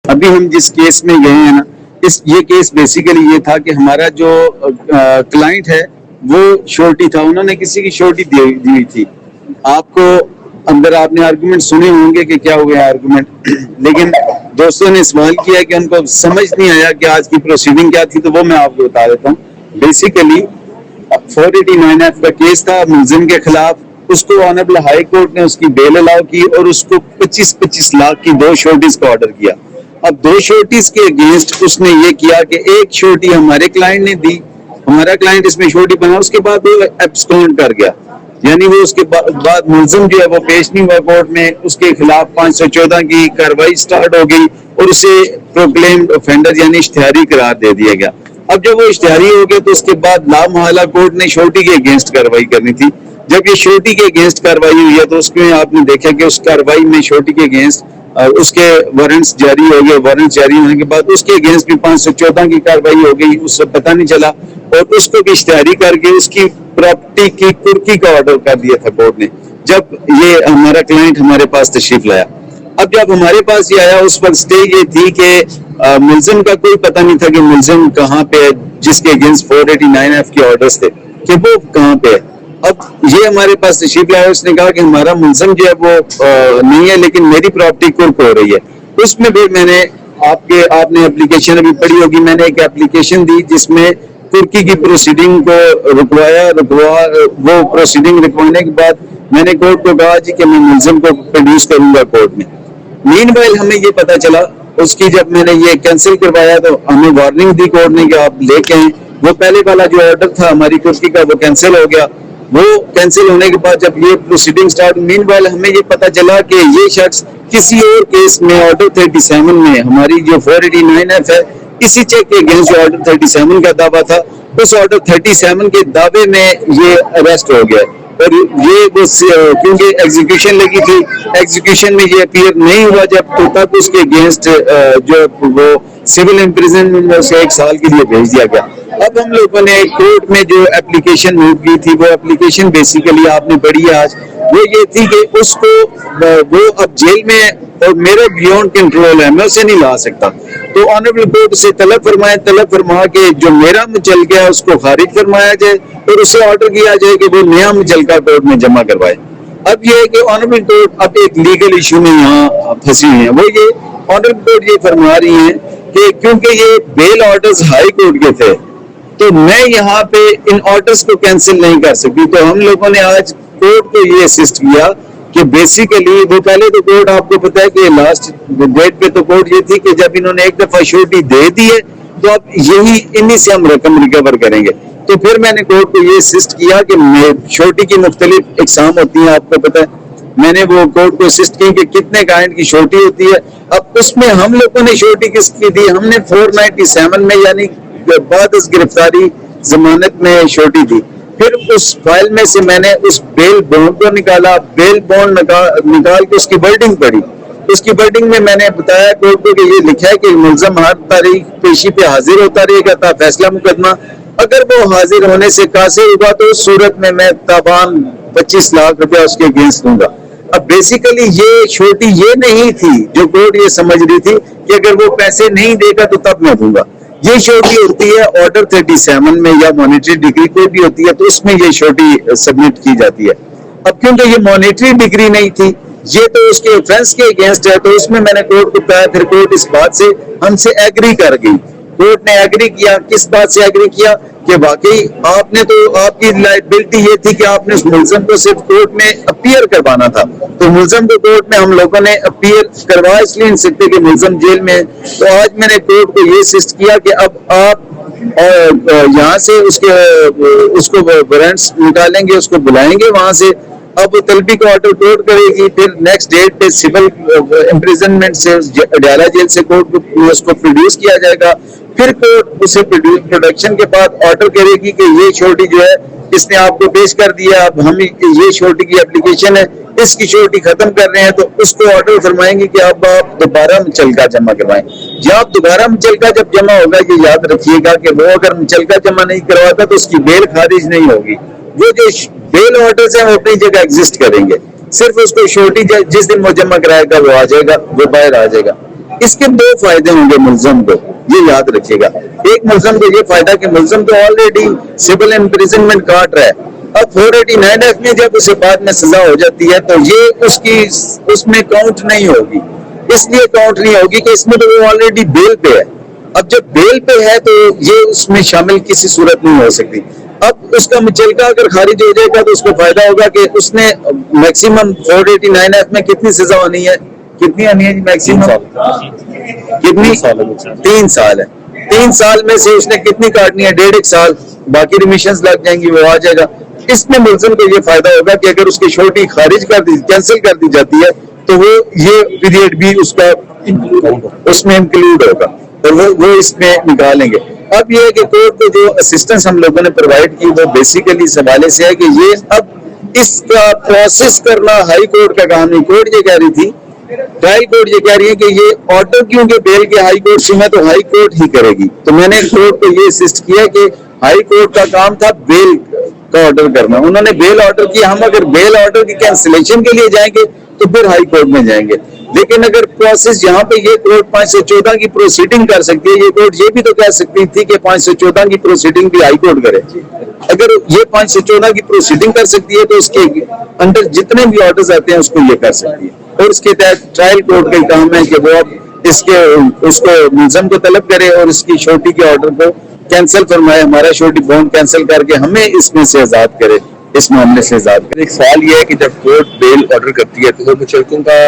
अभी हम जिस केस में गए हैं ना, ये केस बेसिकली ये था कि हमारा जो क्लाइंट है वो श्योरिटी था, उन्होंने किसी की श्योरिटी दी हुई थी। आपको अंदर आपने आर्गुमेंट सुने होंगे कि क्या हुए आर्गुमेंट लेकिन दोस्तों ने सवाल किया कि उनको समझ नहीं आया कि आज की प्रोसीडिंग क्या थी, तो वो मैं आपको बता देता हूँ। बेसिकली 489F का केस था मुलजिम के खिलाफ। उसको ऑनरेबल हाई कोर्ट ने उसकी बेल अलाउ की और उसको 25-25 लाख की 2 श्योरिटीज का ऑर्डर किया। अब 2 श्योरिटीज के अगेंस्ट उसने ये किया कि एक श्योरिटी हमारे क्लाइंट ने दी, हमारा क्लाइंट इसमें श्योरिटी बना, उसके बाद वो एब्सकॉन्ड कर गया, यानी वो उसके बाद मुलजिम जो है वो पेश नहीं हुआ कोर्ट में, उसके खिलाफ 514 की कार्रवाई स्टार्ट हो गई और उसे प्रोक्लेम्ड ऑफेंडर यानी इश्तिहारी करार दे दिया गया। अब जब वो इश्तिहारी हो गया तो उसके बाद लामहला कोर्ट ने श्योरिटी के अगेंस्ट कार्रवाई करनी थी। जब ये श्योरिटी के अगेंस्ट कार्रवाई हुई है तो उसमें आपने देखा कि उस कार्रवाई में श्योरिटी के अगेंस्ट उसके वारंट्स जारी हो गए। वारंट जारी होने के बाद उसके अगेंस्ट भी 514 की कार्रवाई हो गई, उससे पता नहीं चला और उसको भी इश्तिहारी करके उसकी प्रॉपर्टी की कुर्की का ऑर्डर कर दिया था कोर्ट ने, जब ये हमारा क्लाइंट हमारे पास तशरीफ लाया। अब जब हमारे पास ये आया उस वक्त स्टेज ये थी कि मुलजिम का कोई पता नहीं था कि मुलजिम कहाँ पे है, जिसके अगेंस्ट 489F के ऑर्डर्स थे कि वो कहाँ पे है। अब ये हमारे पास तशरीफ लाया, उसने कहा कि हमारा मुलजिम जो है वो नहीं है लेकिन मेरी प्रॉपर्टी कुर्क हो रही है। उसमें भी मैंने आपने एप्लीकेशन अभी पढ़ी होगी, मैंने एक एप्लीकेशन दी जिसमें कुर्की की प्रोसीडिंग को वो प्रोसीडिंग रुकवाने के बाद मैंने कोर्ट को कहा जी कि मैं मुलजिम को प्रोड्यूस करूंगा कोर्ट में। मीनवाइल हमें ये पता चला, उसकी जब मैंने ये कैंसिल करवाया तो हमें वार्निंग दी कोर्ट ने कि आप लेके आए। वो पहले वाला जो ऑर्डर था हमारी कुर्की का वो कैंसिल हो गया। वो कैंसिल होने के बाद जब ये प्रोसीडिंग स्टार्ट, मीनवाइल हमें ये पता चला कि ये शख्स किसी और केस में ऑर्डर 37 में हमारी जो 489F है इसी चेक के अगेंस्ट जो ऑर्डर 37 का दावा था, उस ऑर्डर 37 के दावे में ये अरेस्ट हो गया और ये क्योंकि एग्जीक्यूशन लगी थी, एग्जीक्यूशन में ये अपीयर नहीं हुआ जब तो तब उसके अगेंस्ट जो वो सिविल इम्प्रिजनमेंट में उसे 1 साल के लिए भेज दिया गया। अब हम लोगों ने कोर्ट में जो एप्लीकेशन मूव की थी वो एप्लीकेशन बेसिकली आपने पढ़ी है आज, वो ये थी कि उसको वो अब जेल में और मेरे बियॉन्ड कंट्रोल है, मैं उसे नहीं ला सकता, तो ऑनरेबल कोर्ट से तलब फरमा के जो मेरा मुचलका है उसको खारिज फरमाया जाए और उसे ऑर्डर किया जाए कि वो नया मुचलका कोर्ट में जमा करवाए। अब ये है कि ऑनरेबल कोर्ट अब एक लीगल इशू में यहाँ फंसी हुई है। वो ये ऑनरेबल कोर्ट ये फरमा रही है कि क्योंकि ये बेल ऑर्डर्स हाई कोर्ट के थे तो मैं यहाँ पे इन ऑर्डर्स को कैंसिल नहीं कर सकती। तो हम लोगों ने आज कोर्ट को ये असिस्ट किया कि बेसिकली वो पहले तो कोर्ट आपको पता है कि लास्ट डेट पे तो कोर्ट ये थी कि जब इन्होंने एक दफा श्योरिटी दे दी है तो अब यही इन्हीं से हम रकम रिकवर करेंगे। तो फिर मैंने कोर्ट को ये असिस्ट किया कि श्योरिटी की मुख्तलिफ इकसाम होती है, आपको पता है। मैंने वो कोर्ट को असिस्ट की कि कितने काइंड की श्योरिटी होती है। अब उसमें हम लोगों ने श्योरिटी किसकी दी, हमने 497 में यानी बाद इस गिरफ्तारी जमानत में श्योरिटी दी। फिर उस फाइल में से मैंने उस बेल बॉन्ड को निकाला, बेल बॉन्ड निकाल के उसकी वर्डिंग पढ़ी। उसकी वर्डिंग में मैंने बताया कोर्ट को कि ये लिखा है कि मुलजम हर तारीख पेशी पे हाजिर होता रहेगा ता फैसला मुकदमा, अगर वो हाजिर होने से कासिर होगा तो उस सूरत में मैं ताबान 25 लाख रुपया उसके अगेंस्ट दूंगा। अब बेसिकली ये श्योरिटी ये नहीं थी जो कोर्ट ये समझ रही थी कि अगर वो पैसे नहीं देगा तो तब मैं दूंगा। ये श्योरिटी होती है ऑर्डर 37 में या मॉनेटरी डिग्री कोई भी होती है तो उसमें ये श्योरिटी सबमिट की जाती है। अब क्योंकि ये मॉनेटरी डिग्री नहीं थी, ये तो उसके ऑफेंस के अगेंस्ट है, तो उसमें मैंने कोर्ट को कहा, फिर कोर्ट इस बात से हमसे एग्री कर गई। कोर्ट ने एग्री किया, किस बात से एग्री किया कि वाकई आपने तो आपकी लायबिलिटी ये थी कि आपने उस मुलजम को सिर्फ कोर्ट में अपीयर करवाना था, तो मुलजम को कोर्ट में हम लोगों ने अपीयर करवा इसलिए नहीं सकते कि मुलजम जेल में। तो आज मैंने कोर्ट को ये असिस्ट किया कि अब आप यहाँ से उसको वारंट्स निकालेंगे, उसको बुलाएंगे वहां से, अब तलबी का ऑर्डर कोर्ट करेगी, फिर नेक्स्ट डेट पे सिविल इम्प्रिजनमेंट से अडाला जेल से कोर्ट को उसको प्रोड्यूस किया जाएगा। फिर कोर्ट उसे प्रोडक्शन के बाद ऑर्डर करेगी कि ये श्योरिटी जो है इसने आपको पेश कर दिया, अब हम ये श्योरिटी की एप्लीकेशन है, इसकी श्योरिटी खत्म कर रहे हैं, तो उसको ऑर्डर फरमाएंगे कि अब आप दोबारा मुचलका जमा करवाएं। जब दोबारा मुचलका जब जमा होगा ये याद रखिएगा कि वो अगर मुचलका जमा नहीं करवाता तो उसकी बेल खारिज नहीं होगी। वो जो बेल ऑर्डर्स हैं वो अपनी जगह एग्जिस्ट करेंगे, सिर्फ उसको श्योरिटी जिस दिन वो जमा कराएगा वो आ जाएगा, वो बाहर आ जाएगा। इसके दो फायदे होंगे मुलजम को, ये याद रखिएगा। एक मुलजम को ये फायदा कि मुलजम तो ऑलरेडी सिविल इम्प्रिजनमेंट काट रहा है, अब 489F में जब उसे बाद में सजा हो जाती है तो ये उसकी उसमें काउंट नहीं होगी। इसलिए काउंट नहीं होगी कि इसमें तो वो ऑलरेडी बेल पे है। अब जब बेल पे है तो ये उसमें शामिल किसी सूरत नहीं हो सकती। अब उसका मुचलका अगर खारिज हो जाएगा तो उसको फायदा होगा कि उसने मैक्सिमम 489F में कितनी सजा होनी है, कितनी होनी है मैक्सिमम, कितनी 3 साल है। 3 साल में से उसने कितनी काटनी है, 1.5 साल, बाकी रिमिशंस लग जाएंगी, वो आ जाएगा। इसमें मुलजिम को ये फायदा होगा कि अगर उसकी छोटी खारिज कर दी, कैंसिल कर दी जाती है तो वो ये पीरियड भी उसका उसमें इंक्लूड होगा और वो इसमें निकालेंगे। अब ये है कि कोर्ट को जो असिस्टेंस हम लोगों ने प्रोवाइड की वो बेसिकली इस हवाले से है कि ये अब इसका प्रोसेस करना हाई कोर्ट का काम नहीं। कोर्ट ये कह रही थी, ट्रायल कोर्ट ये कह रही है कि ये ऑर्डर क्योंकि बेल के हाई कोर्ट से है तो हाई कोर्ट ही करेगी। तो मैंने कोर्ट को ये असिस्ट किया कि हाई कोर्ट का काम था बेल का ऑर्डर करना, उन्होंने बेल ऑर्डर किया। हम अगर बेल ऑर्डर की कैंसिलेशन के लिए जाएंगे तो फिर हाई कोर्ट में जाएंगे। लेकिन अगर प्रोसेस यहाँ पे ये कोर्ट 514 की प्रोसीडिंग कर सकती है, ये कोर्ट ये भी तो कह सकती थी कि 514 की प्रोसीडिंग भी हाई कोर्ट करे। अगर ये 514 की प्रोसीडिंग कर सकती है तो उसके अंडर जितने भी ऑर्डर्स आते हैं उसको ये कर सकती है। और इसके तहत ट्रायल कोर्ट का काम है कि वो अब इसके उसको मुलजम को तलब करे और इसकी शोटी के ऑर्डर को कैंसिल फरमाए, हमारा शोटी बॉन्ड कैंसिल करके हमें इसमें से आजाद करे, इस मामले से आजाद करे। एक सवाल ये है कि जब कोर्ट बेल ऑर्डर करती है तो वो मुचलकों का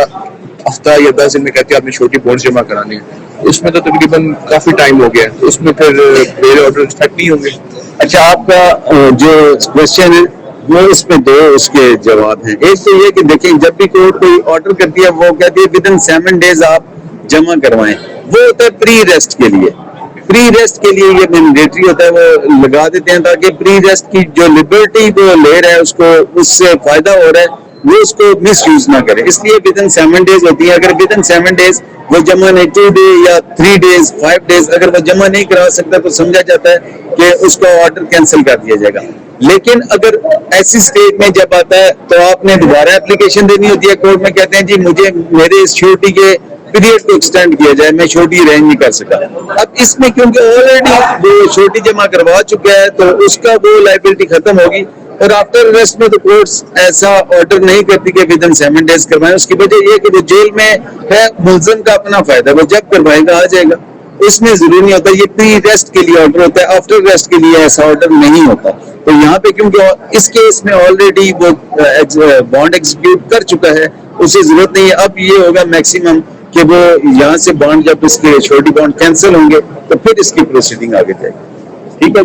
हफ्ता या 10 दिन में कहती है आपने छोटी बॉन्ड जमा करानी है, उसमें तो तकरीबन काफी टाइम हो गया है, तो उसमें फिर बेल ऑर्डर इफेक्ट नहीं होंगे। अच्छा, आपका जो क्वेश्चन है वो इसमें दो उसके जवाब हैं। एक तो ये कि देखिए जब भी कोर्ट कोई ऑर्डर करती है वो कहती है विद इन 7 डेज आप जमा करवाएं, वो होता है प्री रेस्ट के लिए। प्री रेस्ट के लिए ये मैंडेटरी होता है, वो लगा देते हैं ताकि प्री रेस्ट की जो लिबर्टी वो ले रहा है उसको उससे फायदा हो रहा है वो उसको मिस यूज ना करे, इसलिए विद इन 7 डेज होती है। अगर विद इन 7 डेज वो जमा नहीं 2 डे या 3 डेज 5 डेज अगर वो जमा नहीं करा सकता तो समझा जाता है कि उसका ऑर्डर कैंसिल कर दिया जाएगा। लेकिन अगर ऐसी स्टेज में जब आता है तो आपने दोबारा एप्लीकेशन देनी होती है। कोर्ट में कहते हैं जी मुझे मेरे इस श्योरिटी के पीरियड को एक्सटेंड किया जाए, मैं छोटी अरेंज नहीं कर सका। अब इसमें क्योंकि ऑलरेडी वो छोटी जमा करवा चुका है तो उसका वो लाइबिलिटी खत्म होगी। और आफ्टर अरेस्ट में तो कोर्ट्स ऐसा ऑर्डर नहीं करती कि विद इन 7 डेज करवाएं। उसकी वजह यह कि वो जेल में है, मुलजिम का अपना फायदा, वो जब करवाएगा आ जाएगा, इसमें जरूरी नहीं होता। ये प्री रेस्ट के लिए ऑर्डर होता है, आफ्टर रेस्ट के लिए ऐसा ऑर्डर नहीं होता। तो यहाँ पे क्योंकि इस केस में ऑलरेडी वो बॉन्ड एग्जीक्यूट कर चुका है, उसे जरूरत नहीं है। अब ये होगा मैक्सिमम कि वो यहाँ से बॉन्ड जब इसके छोटी बॉन्ड कैंसिल होंगे तो फिर इसकी प्रोसीडिंग आगे जाएगी। ठीक है।